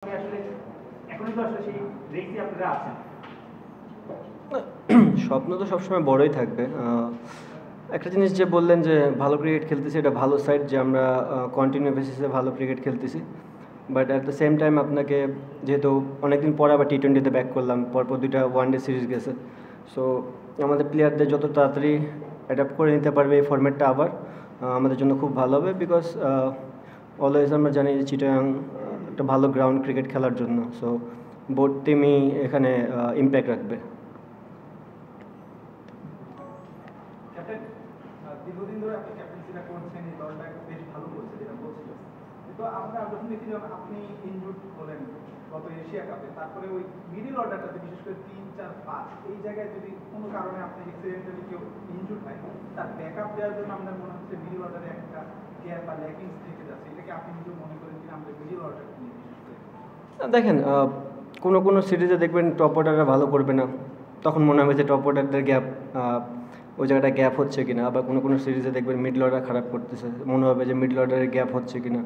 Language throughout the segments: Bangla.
আসলে এখনই তো আসলে সেই রেসে আপনারা আছেন। স্বপ্ন তো সবসময় বড়ই থাকবে। একটা জিনিস যে বললেন যে ভালো ক্রিকেট খেলতেছি, এটা ভালো সাইড যে আমরা কন্টিনিউ বেসিসে ভালো ক্রিকেট খেলতেছি। But at the same time আপনাকে যেহেতু অনেকদিন পর আবার টি-20তে ব্যাক করলাম, পরপর 2টা ওয়ানডে সিরিজ গেছে। সো আমাদের প্লেয়ারদের যত তাড়াতাড়ি অ্যাডাপ্ট করে নিতে পারবে এই ফরম্যাটটা আবার আমাদের জন্য খুব ভালো হবে। বিকজ অলওয়েজ আমরা জানি যে চিটাগাং একটা ভালো গ্রাউন্ড ক্রিকেট খেলার জন্য। সো বোথ টিমই এখানে ইম্প্যাক্ট রাখবে। ক্যাপ্টেন, দীর্ঘদিন ধরে আপনি ক্যাপ্টেন্সিটা করছেন, এই দলটা বেশ ভালো করছে যেটা বলছিলেন। কিন্তু আমরা যখন দেখি যখন আপনি ইনজুর্ড হলেন গত এশিয়া কাপে, তারপরে ওই মিডল অর্ডারটাতে বিশেষ করে 3, 4, 5 এই জায়গায় যদি কোনো কারণে আপনি এক্সিডেন্টালি কেউ ইনজুর্ড হয়, তার ব্যাকআপ দেওয়ার জন্য আমাদের মনে হচ্ছে মিডল অর্ডারে একটা গ্যাপ বা ল্যাকিংস থেকে যাচ্ছে। এটাকে আপনি নিজেও মনে করেন কিনা আমাদের মিডল অর্ডারটা নিয়ে বিশেষ করে? দেখেন, কোনো সিরিজে দেখবেন টপ অর্ডাররা ভালো করবে না, তখন মনে হবে যে টপ অর্ডারদের গ্যাপ, ওই জায়গাটা গ্যাপ হচ্ছে কিনা। আবার কোনো সিরিজে দেখবেন মিডল অর্ডার খারাপ করতেছে, মনে হবে যে মিডল অর্ডারের গ্যাপ হচ্ছে কিনা।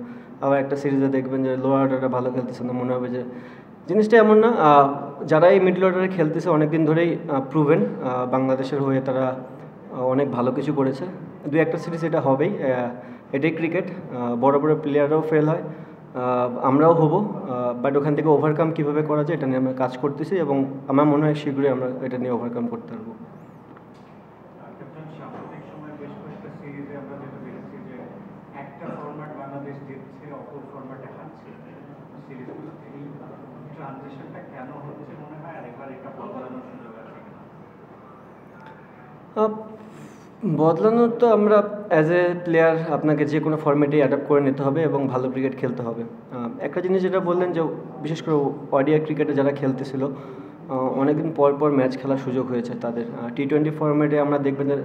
আবার একটা সিরিজে দেখবেন যে লোয়ার অর্ডারটা ভালো খেলতেছে না, মনে হবে যে জিনিসটা এমন না। যারা এই মিডল অর্ডারে খেলতেছে অনেক দিন ধরেই প্রুভেন, বাংলাদেশের হয়ে তারা অনেক ভালো কিছু করেছে। 2-1টা সিরিজ এটা হবেই, এটাই ক্রিকেট। বড় বড় প্লেয়াররাও ফেল হয়, আমরাও হব। বাট ওখান থেকে ওভারকাম কীভাবে করা যায় এটা নিয়ে আমরা কাজ করতেছি, এবং আমার মনে হয় শীঘ্রই আমরা এটা নিয়ে ওভারকাম করতে পারবো। সাম্প্রতিক সময়ে বেশ কয়েকটা সিরিজে আমরা যেটা দেখেছি যে একটা ফরম্যাট বাংলাদেশ জিতছে, অপর ফরম্যাটে হারছে সিরিজগুলো। এই ট্রানজিশনটা কেন হচ্ছে মনে হয়, আর এবার এটা বদলানোর সুযোগ আছে কিনা? বদলানোর তো আমরা অ্যাজ এ প্লেয়ার আপনাকে যে কোনো ফরম্যাটেই অ্যাডাপ্ট করে নিতে হবে এবং ভালো ক্রিকেট খেলতে হবে। একটা জিনিস যেটা বললেন যে বিশেষ করে ওডিআই ক্রিকেটে যারা খেলতেছিল অনেকদিন পর পর ম্যাচ খেলার সুযোগ হয়েছে তাদের। টি-20 ফরম্যাটে আমরা দেখবেন যে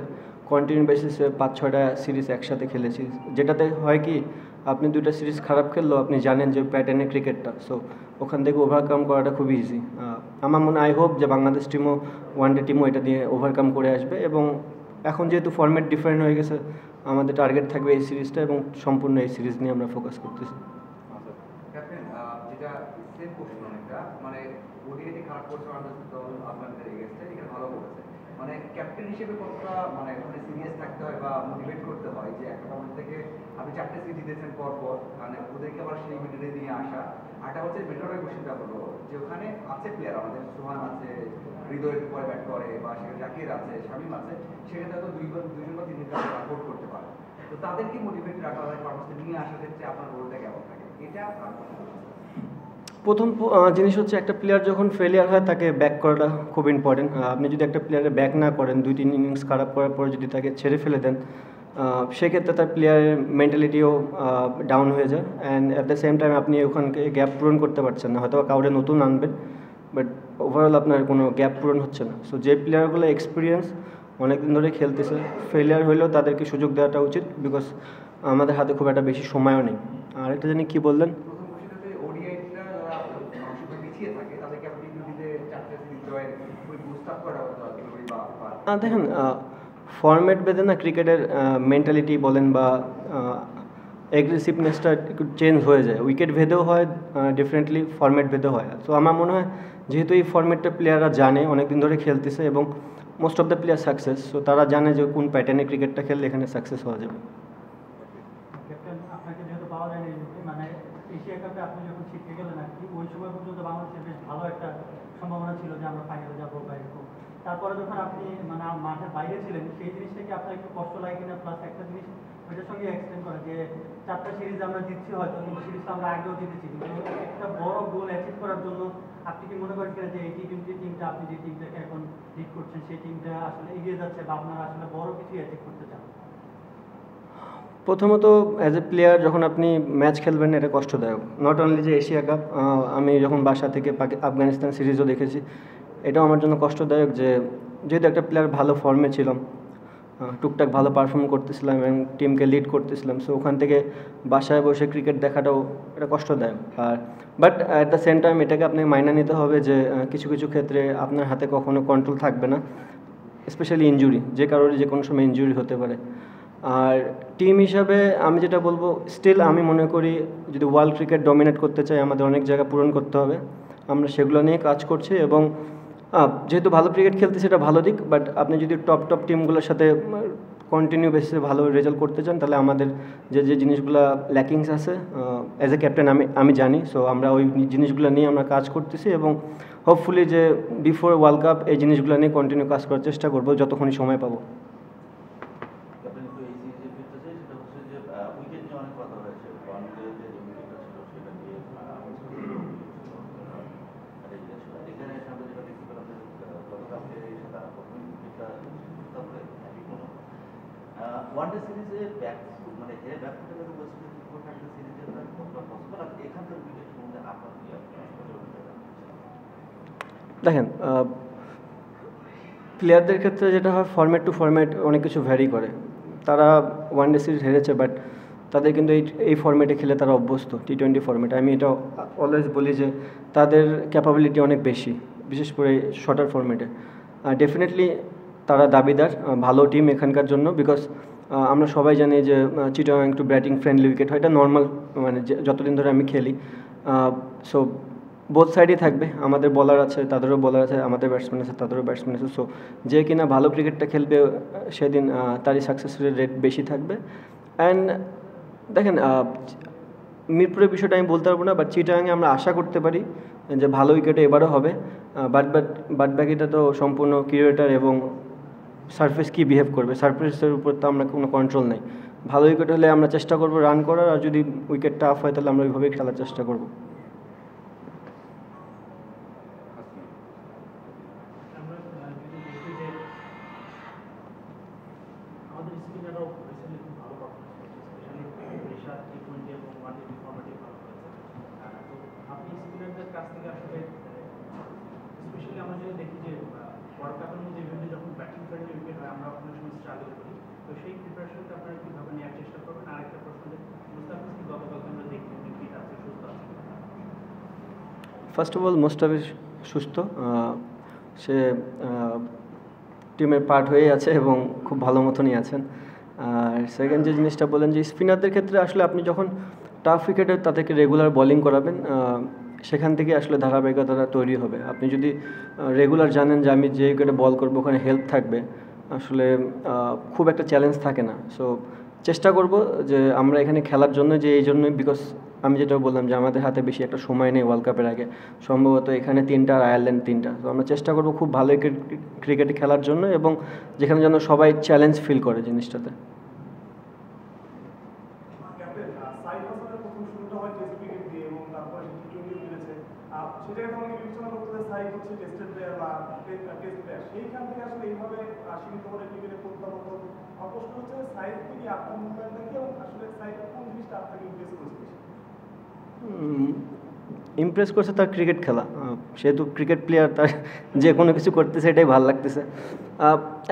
কন্টিনিউ বেসিসে 5-6টা সিরিজ একসাথে খেলেছি, যেটাতে হয় কি আপনি 2টা সিরিজ খারাপ খেললেও আপনি জানেন যে প্যাটার্নের ক্রিকেটটা, সো ওখান থেকে ওভারকাম করাটা খুবই ইজি। আমার মনে আই হোপ যে বাংলাদেশ টিমও ওয়ানডে টিমও এটা দিয়ে ওভারকাম করে আসবে। এবং এখন যেহেতু ফরম্যাট ডিফারেন্ট হয়ে গেছে, আমাদের টার্গেট থাকবে এই সিরিজটা, এবং সম্পূর্ণ এই সিরিজ নিয়ে আমরা ফোকাস করতেছি। ক্যাপ্টেন, যেটা সেম কোশ্চেন অনেকটা, মানে ওডিআইতে খারাপ করছে বাংলাদেশ দল আপনাদের এগেইনস্টে, এখানে ভালো করেছে। মানে ক্যাপ্টেন হিসেবে কতটা মানে ওখানে সিরিয়াস থাকতে হয় বা মোটিভেট করতে হয় যে একটা ফরম্যাট থেকে আপনি 4টে সিরিজ জিতেছেন পর পর, মানে ওদেরকে আবার সেই মিডলে নিয়ে আসা। আরটা হচ্ছে মিডলের কোশ্চেনটা হলো যে ওখানে আছে প্লেয়ার, আমাদের সোহান আছে, হৃদয়ের পরে ব্যাট করে, বা সেখানে জাকির আছে, শামীম আছে, সেখানে হয়তো দুজন বা তিনজন সাপোর্ট করতে পারে। তো তাদেরকে মোটিভেট রাখা হয়, পারফরমেন্সে নিয়ে আসার ক্ষেত্রে আপনার রোলটা কেমন থাকে, এটা আর প্রথম জিনিস হচ্ছে একটা প্লেয়ার যখন ফেলিয়ার হয় তাকে ব্যাক করাটা খুব ইম্পর্টেন্ট। আপনি যদি একটা প্লেয়ারে ব্যাক না করেন, 2-3 ইনিংস খারাপ করার পরে যদি তাকে ছেড়ে ফেলে দেন, সেক্ষেত্রে তার প্লেয়ারের মেন্টালিটিও ডাউন হয়ে যায়। And at the same time আপনি ওখানকে গ্যাপ পূরণ করতে পারছেন না, হয়তো কাউরে নতুন আনবেন, বাট ওভারঅল আপনার কোনো গ্যাপ পূরণ হচ্ছে না। সো যে প্লেয়ারগুলো এক্সপিরিয়েন্স অনেকদিন ধরে খেলতেছে, ফেলিয়ার হলেও তাদেরকে সুযোগ দেওয়াটা উচিত, বিকজ আমাদের হাতে খুব একটা বেশি সময়ও নেই। আর একটা জানি কী বললেন? দেখেন, ফরম্যাট বেঁধে না ক্রিকেটের মেন্টালিটি বলেন বা অ্যাগ্রেসিভনেসটা একটু চেঞ্জ হয়ে যায়। উইকেট ভেদেও হয়, ডিফারেন্টলি ফরম্যাট ভেদেও হয়। তো আমার মনে হয় যেহেতু এই ফরম্যাটটা প্লেয়াররা জানে, অনেকদিন ধরে খেলতেছে, এবং most of the player success, so তারা জানে যে কোন প্যাটার্নে ক্রিকেটটা খেললে এখানে সাকসেস হওয়া যাবে। ক্যাপ্টেন, আপনাকে যেহেতু পাওয়া যায়নি এই মুহূর্তে, মানে এশিয়া কাপে আপনি যখন শিখে গেলেন আর কি, ওই সময় পর্যন্ত বাংলাদেশের বেশ ভালো একটা সম্ভাবনা ছিল যে আমরা ফাইনালে যাবো বা এরকম। তারপরে যখন আপনি মানে মাঠের বাইরে ছিলেন, সেই জিনিসটাকে আপনার একটু কষ্ট লাগে কিনা? প্লাস একটা জিনিস ওইটার সঙ্গে এক্সটেন্ড করে যে 4টা সিরিজ আমরা জিতছি হয়তো, কিন্তু সিরিজটা আমরা আগেও জিতেছি, কিন্তু একটা বড় গোল অ্যাচিভ করার জন্য আপনি কি মনে করেন কিনা যে এই টি-20 টিমটা, আপনি যে টিমটাকে এখন লিড করছেন, সেই টিমটা আসলে এগিয়ে যাচ্ছে বা আপনারা আসলে বড় কিছু অ্যাচিভ করতে চান? প্রথমত অ্যাজ এ প্লেয়ার যখন আপনি ম্যাচ খেলবেন এটা কষ্টদায়ক। নট অনলি যে এশিয়া কাপ, আমি যখন বাসা থেকে আফগানিস্তান সিরিজও দেখেছি, এটাও আমার জন্য কষ্টদায়ক যে যেহেতু একটা প্লেয়ার ভালো ফর্মে ছিলাম, টুকটাক ভালো পারফর্ম করতেছিলাম এবং টিমকে লিড করতেছিলাম, সো ওখান থেকে বাসায় বসে ক্রিকেট দেখাটাও এটা কষ্টদায়ক। আর but at the same time এটাকে আপনাকে মাইনা নিতে হবে যে কিছু কিছু ক্ষেত্রে আপনার হাতে কখনো কন্ট্রোল থাকবে না, স্পেশালি ইনজুরি, যে কারোর যে কোনো সময় ইনজুরি হতে পারে। আর টিম হিসাবে আমি যেটা বলবো, স্টিল আমি মনে করি যদি ওয়ার্ল্ড ক্রিকেট ডমিনেট করতে চাই আমাদের অনেক জায়গা পূরণ করতে হবে। আমরা সেগুলো নিয়ে কাজ করছি এবং যেহেতু ভালো ক্রিকেট খেলতে সেটা ভালো দিক, বাট আপনি যদি টপ টিমগুলোর সাথে কন্টিনিউ বেসিসে ভালো রেজাল্ট করতে চান তাহলে আমাদের যে জিনিসগুলো ল্যাকিংস আছে অ্যাজ এ ক্যাপ্টেন আমি জানি। সো আমরা ওই জিনিসগুলো নিয়ে আমরা কাজ করতেছি এবং হোপফুলি যে বিফোর ওয়ার্ল্ড কাপ এই জিনিসগুলো নিয়ে কন্টিনিউ কাজ করার চেষ্টা করবো যতক্ষণই সময় পাবো। ক্যাপ্টেন একটু এই সিরিজে ফিরতে চাই, সেটা হচ্ছে যে উইকেট নিয়ে অনেক কথা হয়েছে, ওয়ান ডে যে উইকেটটা ছিল সেটা নিয়ে এখানে সামনে যেটা দেখতে পেলাম যে গতকালকে তারা প্রথম উইকেটটা তারপরে ওয়ান ডে সিরিজে মানে হেরে ব্যাক করতে গেলে ওয়েস্ট ইন্ডিজ সিরিজে কতটা পসিবল, আর এখানকার উইকেট সম্বন্ধে আপনার কি দেখেন, প্লেয়ারদের ক্ষেত্রে যেটা হয় ফরম্যাট টু ফরম্যাট অনেক কিছু ভ্যারি করে। তারা ওয়ান ডে সিরিজ হেরেছে, বাট তাদের কিন্তু এই ফরম্যাটে খেলে তারা অভ্যস্ত, টি20 ফরম্যাটে। আমি এটা অলওয়েজ বলি যে তাদের ক্যাপাবিলিটি অনেক বেশি, বিশেষ করে শর্টার ফরম্যাটে। ডেফিনেটলি তারা দাবিদার ভালো টিম এখানকার জন্য, বিকজ আমরা সবাই জানি যে চিটাগাং একটু ব্যাটিং ফ্রেন্ডলি উইকেট হয়, এটা নর্মাল, মানে যতদিন ধরে আমি খেলি। সো বোথ সাইডই থাকবে, আমাদের বলার আছে তাদেরও বলার আছে, আমাদের ব্যাটসম্যান আছে তাদেরও ব্যাটসম্যান আছে। সো যে কিনা ভালো ক্রিকেটটা খেলবে সেদিন তারই সাকসেস রেট বেশি থাকবে। অ্যান্ড দেখেন, মিরপুরের বিষয়টা আমি বলতে পারবো না, বাট চিটাগাংয়ে আমরা আশা করতে পারি যে ভালো উইকেটে এবারও হবে। বাট বাকিটা তো সম্পূর্ণ ক্রিকেটার এবং সারফেস কী বিহেভ করবে, সারফেসের উপর তো আমরা কোনো কন্ট্রোল নেই। ভালো উইকেট হলে আমরা চেষ্টা করবো রান করার, আর যদি উইকেট টাফ হয় তাহলে আমরা ওইভাবেই খেলার চেষ্টা করবো। আমাদের স্পিনাররাও রিসেন্টলি খুব ভালো পারফরমেন্স করছে, স্পেশালি ঋষাদ টি20 এবং ওয়ানডে ফরম্যাটে ভালো করেছে। তো আপনি স্পিনারদের কাছ থেকে আসলে স্পেশালি আমরা যদি দেখি যে ওয়ার্ল্ড কাপের মধ্যে ইভেন্টে যখন ব্যাটিং ফ্রেন্ডলি উইকেট হয় আমরা অনেক সময় স্ট্রাগল করি, তো সেই প্রিপারেশনটা আপনারা কীভাবে নেওয়ার চেষ্টা করবেন? আরেকটা প্রশ্ন, মুস্তাফিজ কি গতকালকে আমরা দেখি উনি ফিট আছে, সুস্থ আছে? ফার্স্ট অফ অল মুস্তাফিজ সুস্থ, সে টিমের পার্ট হয়েই আছে এবং খুব ভালো মতনই আছেন। আর সেকেন্ড যে জিনিসটা বলেন যে স্পিনারদের ক্ষেত্রে আসলে আপনি যখন টাফ উইকেটে তাদেরকে রেগুলার বোলিং করাবেন, সেখান থেকে আসলে ধারাবাহিকতাটা তৈরি হবে। আপনি যদি রেগুলার জানেন যে আমি যে উইকেটে বল করবো ওখানে হেল্প থাকবে, আসলে খুব একটা চ্যালেঞ্জ থাকে না। সো চেষ্টা করব যে আমরা এখানে খেলার জন্য, যে এই জন্যই, বিকজ আমি যেটা বললাম যে আমাদের হাতে বেশি একটা সময় নেই ওয়ার্ল্ড কাপের আগে, সম্ভবত এখানে 3টা আর আয়ারল্যান্ড 3টা। তো আমরা চেষ্টা করব খুব ভালো ক্রিকেট খেলার জন্য, এবং যেখানে যেন সবাই চ্যালেঞ্জ ফিল করে জিনিসটাতে। ইমপ্রেস করছে তার ক্রিকেট খেলা, সেহেতু ক্রিকেট প্লেয়ার, তার যে কোনো কিছু করতেছে এটাই ভালো লাগতেছে।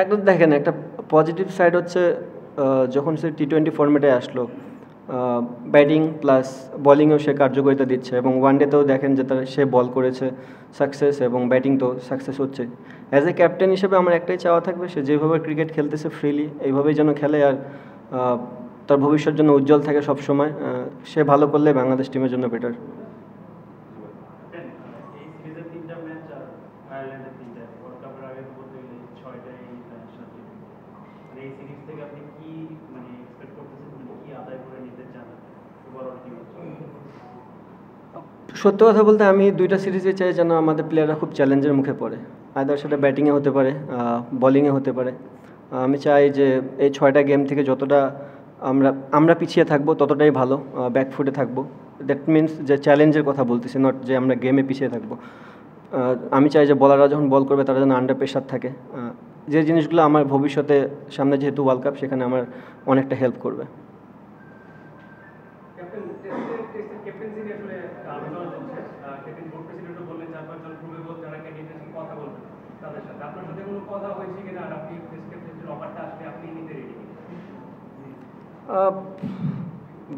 একটা দেখেন, একটা পজিটিভ সাইড হচ্ছে যখন সে টি20 ফরম্যাটে আসলো, ব্যাটিং প্লাস বলিংয়েও সে কার্যকারিতা দিচ্ছে, এবং ওয়ানডেতেও দেখেন যে সে বল করেছে সাকসেস, এবং ব্যাটিং তো সাকসেস হচ্ছে। অ্যাজ এ ক্যাপ্টেন হিসেবে আমার একটাই চাওয়া থাকবে, সে যেভাবে ক্রিকেট খেলতেছে ফ্রিলি এইভাবেই যেন খেলে, আর তার ভবিষ্যৎ জন্য উজ্জ্বল থাকে সবসময়। সে ভালো করলে বাংলাদেশ টিমের জন্য বেটার। এই সিরিজের 3টা ম্যাচ আর আয়ারল্যান্ডের 3টা, ওয়ার্ল্ড কাপের আগে বলতে গেলে 6টাই ইন্টারন্যাশনাল টিম। আর এই সিরিজ থেকে আপনি কি মানে এক্সপেক্ট করতেছেন, মানে কি আদায় করে নিতে চান ওভারঅল টিম? সত্য কথা বলতে আমি 2টা সিরিজে চাই যেন আমাদের প্লেয়াররা খুব চ্যালেঞ্জের মুখে পড়ে, আদার সেটা ব্যাটিংয়ে হতে পারে, বলিংয়ে হতে পারে। আমি চাই যে এই 6টা গেম থেকে যতটা আমরা পিছিয়ে থাকবো ততটাই ভালো, ব্যাকফুটে থাকবো। দ্যাট মিনস যে চ্যালেঞ্জের কথা বলতেছি, নট যে আমরা গেমে পিছিয়ে থাকবো। আমি চাই যে বলাররা যখন বল করবে তারা যেন আন্ডার প্রেশার থাকে, যে জিনিসগুলো আমার ভবিষ্যতে সামনে যেহেতু ওয়ার্ল্ড কাপ, সেখানে আমার অনেকটা হেল্প করবে।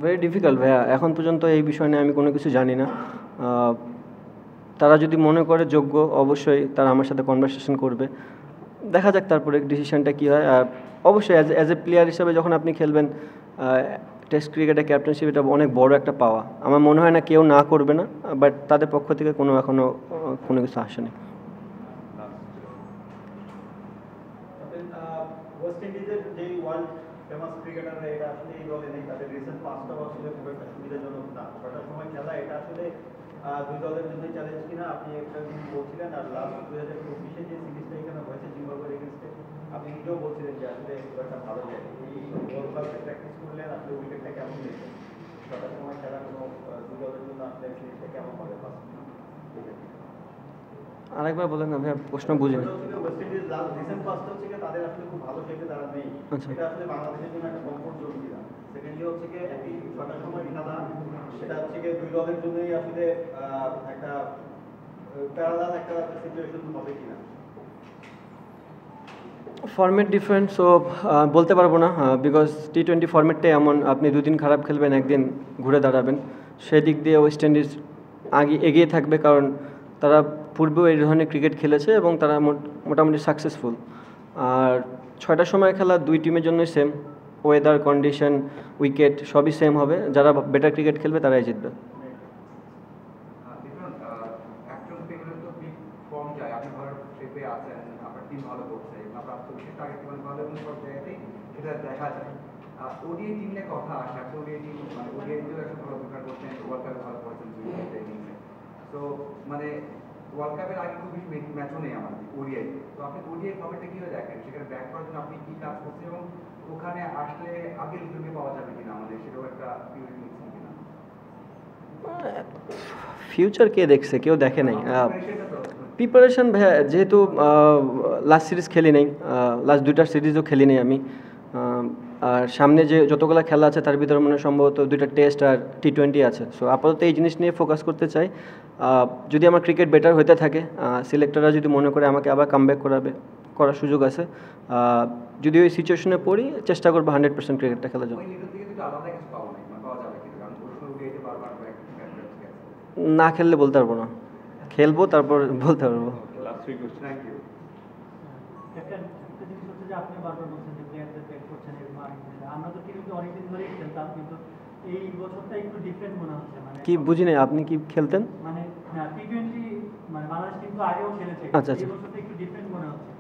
ভেরি ডিফিকাল্ট ভাইয়া, এখন পর্যন্ত এই বিষয় নিয়ে আমি কোনো কিছু জানি না। তারা যদি মনে করে যোগ্য, অবশ্যই তারা আমার সাথে কনভারসেশন করবে। দেখা যাক তারপরে ডিসিশনটা কী হয়। আর অবশ্যই অ্যাজ এ প্লেয়ার হিসেবে যখন আপনি খেলবেন, টেস্ট ক্রিকেটে ক্যাপ্টেনশিপ এটা অনেক বড় একটা পাওয়া। আমার মনে হয় না কেউ না করবে না, বাট তাদের পক্ষ থেকে এখনও কোনো কিছু আসেনি। ওয়েস্ট ইন্ডিজের যে ওয়ার্ল্ড ফেমাস ক্রিকেটাররা এটা আসলে এই দলে নেই, তাদের রিসেন্ট পাঁচটাও আসলে খুব একটা সুবিধাজনক না। ছটার সময় খেলা এটা আসলে দুই দলের জন্যই চ্যালেঞ্জ কিনা আপনি একটা জিনিস বলছিলেন। আর লাস্ট 2024-এ যে সিরিজটা এখানে হয়েছে জিম্বাবুয়ের এগেনস্টে, আপনি নিজেও বলছিলেন যে আসলে খুব একটা ভালো যায় এই ওয়ার্ল্ড কাপে প্র্যাকটিস করলেন, আসলে উইকেটটা কেমন নিয়েছে ছটার সময় খেলা কোনো দুই দলের জন্য আসলে সিরিজটা কেমন হবে ফার্স্ট? আরেকবার বলেন, আমি প্রশ্ন বুঝিনি। ওয়েস্ট ইন্ডিজ লাস্ট রিসেন্ট পাঁচটা হচ্ছে তাদের আসলে খুব ভালো শেপে তারা নেই, আচ্ছা। এটা আসলে বাংলাদেশের জন্য একটা কমফোর্ট জোন কিনা। সেকেন্ডলি হচ্ছে কি একই ছটার সময় খেলা, সেটা হচ্ছে কি দুই দলের জন্যই আসলে একটা প্যারালাল একটা সিচুয়েশন হবে কিনা। ফরম্যাট ডিফারেন্ট, সো বলতে পারবো না, বিকজ T20 ফরম্যাটটাই এমন, আপনি দুদিন খারাপ খেলবেন, একদিন ঘুরে দাঁড়াবেন। সেই দিক দিয়ে ওয়েস্ট ইন্ডিজ এগিয়ে থাকবে, কারণ তারা পূর্বেও এই ধরনের ক্রিকেট খেলেছে এবং তারা মোটামুটি সাকসেসফুল। আর 6টার সময় খেলা দুই টিমের জন্যই সেম, ওয়েদার কন্ডিশন, উইকেট সবই সেম হবে। যারা বেটার ক্রিকেট খেলবে তারাই জিতবে। দেখুন, একজন প্লেয়ার তো বিগ ফর্ম যায়, আপনি ভালো শেপে আছেন, আপনার টিম ভালো করছে, আপনার আত্মবিশ্বাস আগে থেকে ভালো এবং সব জায়গাতেই সেটা দেখা যায়। ওডিআই টিম নিয়ে কথা আসে, আপনি ওডিআই টিম মানে ওডিআই টিমেও একটা ভালো প্রিপার করছেন, ওয়ার্ল্ড কাপে ভালো করেছেন ইনিংসে। তো মানে ওয়ার্ল্ড কাপের আগে খুব বেশি ম্যাচও নেই আমাদের ওডিআই। তো আপনি ওডিআই ফর্মেটটা কীভাবে দেখেন, সেখানে ব্যাক করার জন্য আপনি কী কাজ করছেন এবং ওখানে আসলে আগের রিজল্টে পাওয়া যাবে কিনা আমাদের, সেটাও একটা পিউরিটি নিচ্ছেন কিনা? ফিউচার কে দেখছে? কেউ দেখে নাই। সেটা তো প্রিপারেশন ভাইয়া, যেহেতু লাস্ট সিরিজ খেলি নেই, লাস্ট দুইটার সিরিজও খেলি নেই আমি, আর সামনে যে যতগুলো খেলা আছে তার ভিতরে মনে হয় সম্ভবত 2টা টেস্ট আর T20 আছে। সো আপাতত এই জিনিস নিয়ে ফোকাস করতে চাই। যদি আমার ক্রিকেট বেটার হতে থাকে, সিলেক্টররা যদি মনে করে আমাকে আবার কামব্যাক করার সুযোগ আছে, যদি ওই সিচুয়েশনে পড়ি চেষ্টা করবো 100% ক্রিকেটটা খেলার জন্য। ওই লেভেল থেকে দুটো আলাদা কিছু পাওয়া নাই, মানে পাওয়া যাবে কিন্তু, কারণ ওই সময় ওডিআইতে বারবার কয়েকটা গেছে। না খেললে বলতে পারবো না, খেলবো তারপর বলতে পারবো। Thank you. ক্যাপ্টেন, একটা জিনিস হচ্ছে যে আপনি বারবার বলছেন যে প্লেয়ারদের ব্যাক করছেন, এরকম আমরা তো কিন্তু অনেকদিন ধরেই খেলতাম, কিন্তু এই বছরটা একটু ডিফারেন্ট মনে হচ্ছে। মানে কি বুঝি নাই, আপনি কি খেলতেন? মানে T20 মানে বাংলাদেশ কিন্তু আগেও খেলেছে, আচ্ছা, আচ্ছা। এই বছরটা একটু ডিফারেন্ট মনে হচ্ছে।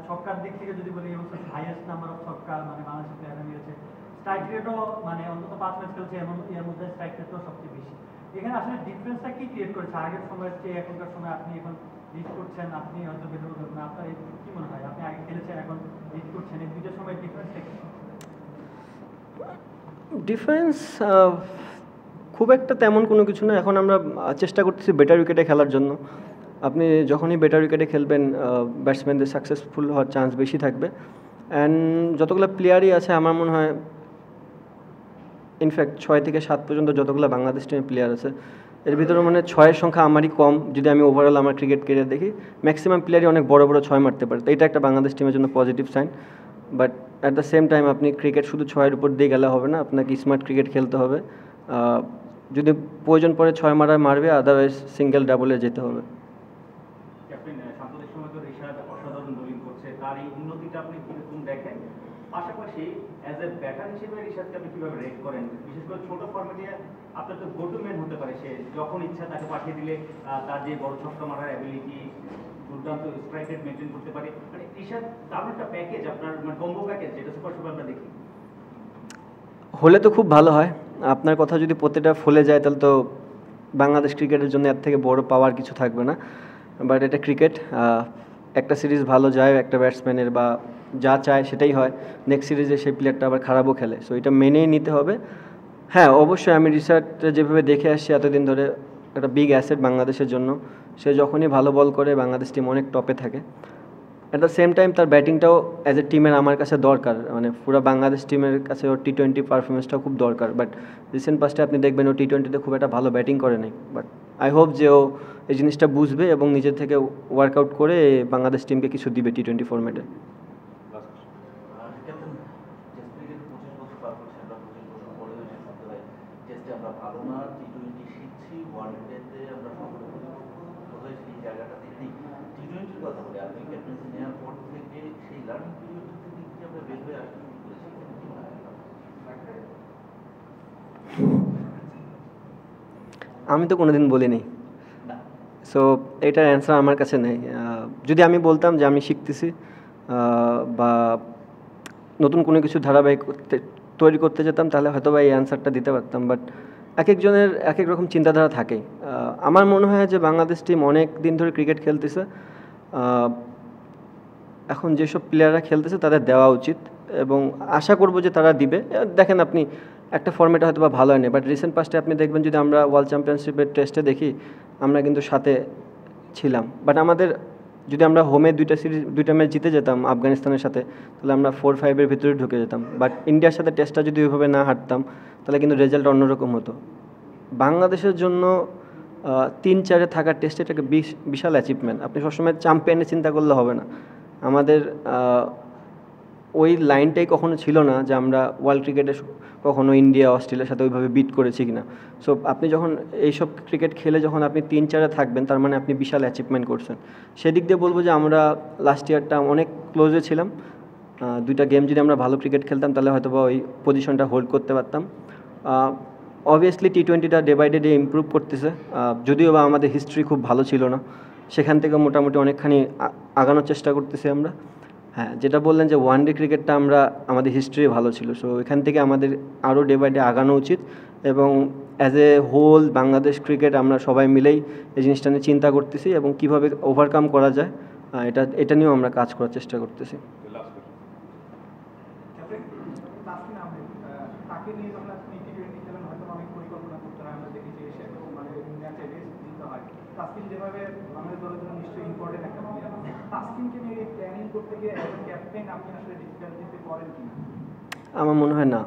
ছক্কার দিক থেকে যদি বলি, এই বছর হাইয়েস্ট নাম্বার অফ ছক্কা মানে বাংলাদেশের প্লেয়াররা নিয়েছে। স্ট্রাইক রেটও মানে অন্তত 5 ম্যাচ খেলছে, এর মধ্যে স্ট্রাইক রেটও সবচেয়ে বেশি। এখানে আসলে ডিফারেন্সটা কি ক্রিয়েট করেছে আগের সময়ের চেয়ে এখনকার সময়? আপনি এখন লিড করছেন, আপনি হয়তো বেটার বলবেন, আপনার কি মনে হয়? আপনি আগে খেলেছেন, এখন লিড করছেন, এই দুইটার সময় ডিফারেন্সটা কি? ডিফারেন্স খুব একটা তেমন কোনো কিছু না। এখন আমরা চেষ্টা করতেছি বেটার উইকেটে খেলার জন্য। আপনি যখনই বেটার উইকেটে খেলবেন, ব্যাটসম্যানদের সাকসেসফুল হওয়ার চান্স বেশি থাকবে। অ্যান্ড যতগুলো প্লেয়ারই আছে আমার মনে হয়, ইনফ্যাক্ট 6 থেকে 7 পর্যন্ত যতগুলো বাংলাদেশ টিমের প্লেয়ার আছে, এর ভিতরে মানে 6-এর সংখ্যা আমারই কম। যদি আমি ওভারঅল আমার ক্রিকেট ক্যারিয়ার দেখি, ম্যাক্সিমাম প্লেয়ারই অনেক বড় বড় 6 মারতে পারে। তো এটা একটা বাংলাদেশ টিমের জন্য positive sign. But at the same time আপনি ক্রিকেট শুধু 6-এর উপর দিয়ে গেলে হবে না, আপনাকে স্মার্ট ক্রিকেট খেলতে হবে। যদি প্রয়োজন পড়ে 6 মারবে, আদারওয়াইজ সিঙ্গেল ডাবলে যেতে হবে। ক্যাপ্টেন, সাম্প্রতিক সময় তো ঋষাদ অসাধারণ বোলিং করছে, তার এই উন্নতিটা আপনি কিরকম দেখেন? পাশাপাশি অ্যাজ এ ব্যাটার হিসেবে ঋষাদকে আপনি কীভাবে রেট করেন? বিশেষ করে ছোট ফর্মেটে আপনার তো গো টু ম্যান হতে পারে, সে যখন ইচ্ছা তাকে পাঠিয়ে দিলে তার যে বড় ছক্কা মারার অ্যাবিলিটি, দুর্দান্ত স্ট্রাইক রেট মেনটেন করতে পারে, মানে ঋষাদ দারুণ একটা প্যাকেজ, আপনার মানে কম্বো প্যাকেজ, যেটা সুপার আমরা দেখি। হলে তো খুব ভালো হয়। আপনার কথা যদি প্রত্যেকটা ফলে যায় তাহলে তো বাংলাদেশ ক্রিকেটের জন্য এর থেকে বড় পাওয়ার কিছু থাকবে না। বাট এটা ক্রিকেট, একটা সিরিজ ভালো যায় একটা ব্যাটসম্যানের, বা যা চায় সেটাই হয়। নেক্সট সিরিজে সেই প্লেয়ারটা আবার খারাপও খেলে, সো এটা মেনেই নিতে হবে। হ্যাঁ, অবশ্যই আমি রিসার্চটা যেভাবে দেখে আসছি এতদিন ধরে, একটা বিগ অ্যাসেট বাংলাদেশের জন্য। সে যখনই ভালো বল করে বাংলাদেশ টিম অনেক টপে থাকে। অ্যাট দ্য সেম টাইম তার ব্যাটিংটাও অ্যাজ এ টিমের আমার কাছে দরকার, মানে পুরো বাংলাদেশ টিমের কাছে ওর T20 পারফরমেন্সটাও খুব দরকার। বাট রিসেন্ট পাস্টে আপনি দেখবেন ও T20-তে খুব একটা ভালো ব্যাটিং করে নাই। বাট আই হোপ যে ও এই জিনিসটা বুঝবে এবং নিজের থেকে ওয়ার্কআউট করে বাংলাদেশ টিমকে কিছু দিবে T20 ফরম্যাটে। ক্যাপ্টেন, টেস্ট ক্রিকেট 25 বছর পার করছে, আমরা 25 বছর পরে এসে ভাবতে হয় টেস্টে আমরা ভালো না, T20 শিখছি, ওয়ানডেতে আমরা সকলে প্রতিপক্ষ হয়ে সেই জায়গাটাতে নেই। T20-র কথা বলি, আপনি ক্যাপ্টেন্সি নেওয়ার পর থেকে লার্নিং পিরিয়ড থেকে কি আমরা বের হয়ে আসতে পেরেছি কি মনে হয়? আমি তো কোনোদিন বলিনি, না, সো এটার অ্যান্সার আমার কাছে নেই। যদি আমি বলতাম যে আমি শিখতেছি বা নতুন কোনো কিছু ধারাবাহিক তৈরি করতে যেতাম, তাহলে হয়তো বা এই অ্যান্সারটা দিতে পারতাম। বাট এক একজনের এক এক রকম চিন্তাধারা থাকে। আমার মনে হয় যে বাংলাদেশ টিম অনেক দিন ধরে ক্রিকেট খেলতেছে, এখন যেসব প্লেয়াররা খেলতেছে তাদের দেওয়া উচিত এবং আশা করব যে তারা দিবে। দেখেন আপনি একটা ফর্মেটে হয়তো বা ভালো হয়নি, বাট রিসেন্ট পাস্টে আপনি দেখবেন যদি আমরা ওয়ার্ল্ড চ্যাম্পিয়নশিপের টেস্টে দেখি আমরা কিন্তু সাথে ছিলাম। বাট আমাদের যদি আমরা হোমে দুইটা ম্যাচ জিতে যেতাম আফগানিস্তানের সাথে, তাহলে আমরা 4-5-এর ভিতরে ঢুকে যেতাম। বাট ইন্ডিয়ার সাথে টেস্টটা যদি ওইভাবে না হারতাম, তাহলে কিন্তু রেজাল্ট অন্যরকম হতো। বাংলাদেশের জন্য 3-4-এ থাকার টেস্ট এটাকে বিশাল অ্যাচিভমেন্ট। আপনি সবসময় চ্যাম্পিয়নের চিন্তা করলে হবে না। আমাদের ওই লাইনটাই কখনো ছিল না যে আমরা ওয়ার্ল্ড ক্রিকেটে কখনো ইন্ডিয়া অস্ট্রেলিয়ার সাথে ওইভাবে বিট করেছি কিনা। সো আপনি যখন এইসব ক্রিকেট খেলে যখন আপনি 3-4-এ থাকবেন, তার মানে আপনি বিশাল অ্যাচিভমেন্ট করছেন। সেদিক দিয়ে বলবো যে আমরা লাস্ট ইয়ারটা অনেক ক্লোজে ছিলাম। দুইটা গেম যদি আমরা ভালো ক্রিকেট খেলতাম, তাহলে হয়তো বা ওই পজিশনটা হোল্ড করতে পারতাম। অবভিয়াসলি টি-20টা ডে বাই ডে ইমপ্রুভ করতেছে, যদিও বা আমাদের হিস্ট্রি খুব ভালো ছিল না, সেখান থেকে মোটামুটি অনেকখানি আগানোর চেষ্টা করতেছি আমরা। হ্যাঁ, যেটা বললেন যে ওয়ান ডে ক্রিকেটটা আমাদের হিস্ট্রি ভালো ছিল, সো এখান থেকে আমাদের আরও ডে বাই ডে আগানো উচিত এবং as a whole Bangladesh cricket আমরা সবাই মিলেই এই জিনিসটা নিয়ে চিন্তা করতেছি এবং কীভাবে ওভারকাম করা যায় এটা নিয়েও আমরা কাজ করার চেষ্টা করতেছি। তাকে নিয়ে যখন আপনি টি-20 খেলেন, হয়তো অনেক পরিকল্পনা করতে হয়, আমরা দেখেছি এশিয়া তো মানে ম্যাচে রেস্ট দিতে হয়। তাসকিন যেভাবে বাংলাদেশ দলের জন্য নিশ্চয়ই ইম্পর্টেন্ট একটা প্লেয়ার, তাসকিনকে নিয়ে প্ল্যানিং করতে গিয়ে অ্যাজ এ ক্যাপ্টেন আপনি আসলে ডিফিকাল্টিতে পড়েন কিনা? আমার মনে হয় না।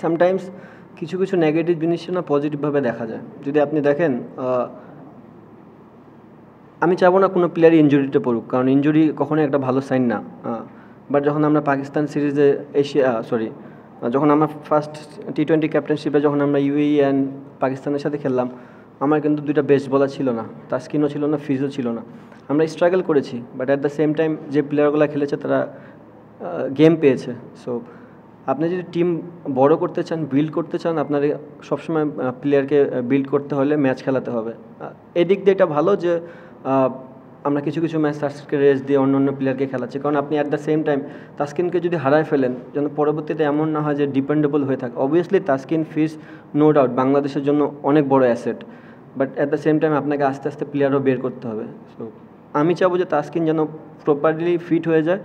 সামটাইমস কিছু কিছু নেগেটিভ জিনিস না পজিটিভভাবে দেখা যায়। যদি আপনি দেখেন, আমি চাবো না কোনো প্লেয়ারই ইনজুরিতে পড়ুক, কারণ ইনজুরি কখনোই একটা ভালো সাইন না। বাট যখন আমরা পাকিস্তান সিরিজে যখন আমরা ফার্স্ট টি-20 ক্যাপ্টেনশিপে যখন আমরা ইউএই অ্যান্ড পাকিস্তানের সাথে খেললাম, আমার কিন্তু দুইটা বেস্ট বলার ছিল না, তাসকিনও ছিল না, ফিজও ছিল না। আমরা স্ট্রাগল করেছি, but at the same time যে প্লেয়ারগুলো খেলেছে তারা গেম পেয়েছে। সো আপনি যদি টিম বড় করতে চান, বিল্ড করতে চান, আপনার সবসময় প্লেয়ারকে বিল্ড করতে হলে ম্যাচ খেলাতে হবে। এদিক দিয়ে এটা ভালো যে আমরা কিছু কিছু ম্যাচ তাসকিনকে রেস্ট দিয়ে অন্য অন্য প্লেয়ারকে খেলাচ্ছি, কারণ আপনি অ্যাট দ্য সেম টাইম তাসকিনকে যদি হারায় ফেলেন, যেন পরবর্তীতে এমন না হয় যে ডিপেন্ডেবল হয়ে থাকে। অবভিয়াসলি তাসকিন, ফিজ, নো ডাউট বাংলাদেশের জন্য অনেক বড় asset, but at the same time আপনাকে আস্তে আস্তে প্লেয়ারও বের করতে হবে। সো আমি চাবো যে তাসকিন যেন প্রপারলি ফিট হয়ে যায়।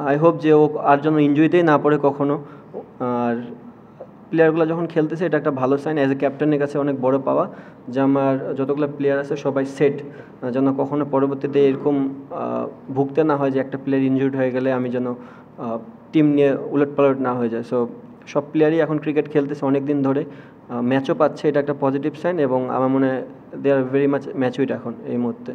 আই হোপ যে ও আর যেন ইনজুরিতেই না পড়ে কখনো। আর প্লেয়ারগুলো যখন খেলতেছে, এটা একটা ভালো সাইন। অ্যাজ এ ক্যাপ্টেনের কাছে অনেক বড় পাওয়া যে আমার যতগুলো প্লেয়ার আছে সবাই সেট, যেন কখনো পরবর্তীতে এরকম ভুগতে না হয় যে একটা প্লেয়ার ইনজুরিড হয়ে গেলে আমি যেন টিম নিয়ে উলটপালট না হয়ে যায়। সো সব প্লেয়ারই এখন ক্রিকেট খেলতেছে অনেক দিন ধরে, ম্যাচও পাচ্ছে, এটা একটা পজিটিভ সাইন এবং আমার মনে হয় দে আর ভেরি মাচ ম্যাচুইড এখন এই মুহূর্তে।